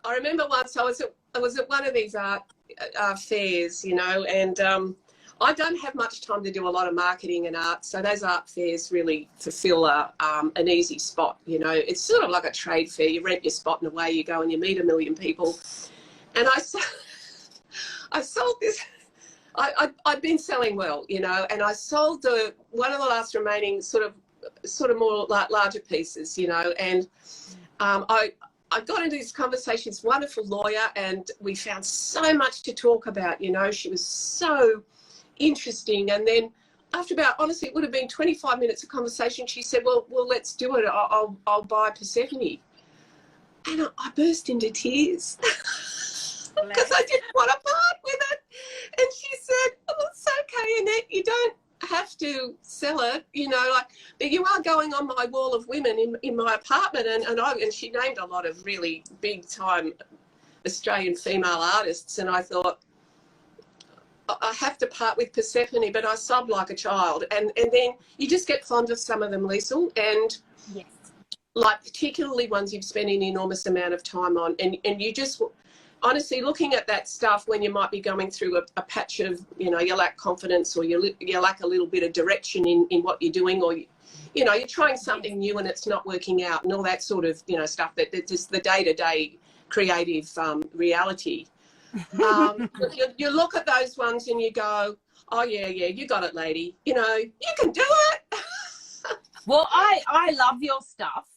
I remember once I was at one of these art fairs, you know, and I don't have much time to do a lot of marketing and art, so those art fairs really fulfil an easy spot, you know. It's sort of like a trade fair. You rent your spot and away you go and you meet a million people. And I sold this. I'd been selling well, you know, and I sold one of the last remaining sort of more like larger pieces, you know, and I got into this conversation, this wonderful lawyer, and we found so much to talk about, you know. She was so interesting. And then after about, honestly, it would have been 25 minutes of conversation, she said, well, let's do it. I'll buy Persephone. And I burst into tears because I didn't want to part with it. And she said, oh, it's okay, Annette, you don't have to sell it, you know, like, but you are going on my wall of women in my apartment. And she named a lot of really big time Australian female artists, and I thought, I have to part with Persephone, but I sobbed like a child. And then you just get fond of some of them, Liesl, and yes, like particularly ones you've spent an enormous amount of time on, and you just honestly looking at that stuff when you might be going through a patch of, you know, you lack confidence, or you lack a little bit of direction in what you're doing, or you know, you're trying something new and it's not working out, and all that sort of, you know, stuff that just the day-to-day creative reality. You look at those ones and you go, oh yeah, you got it, lady, you know, you can do it. Well, I love your stuff.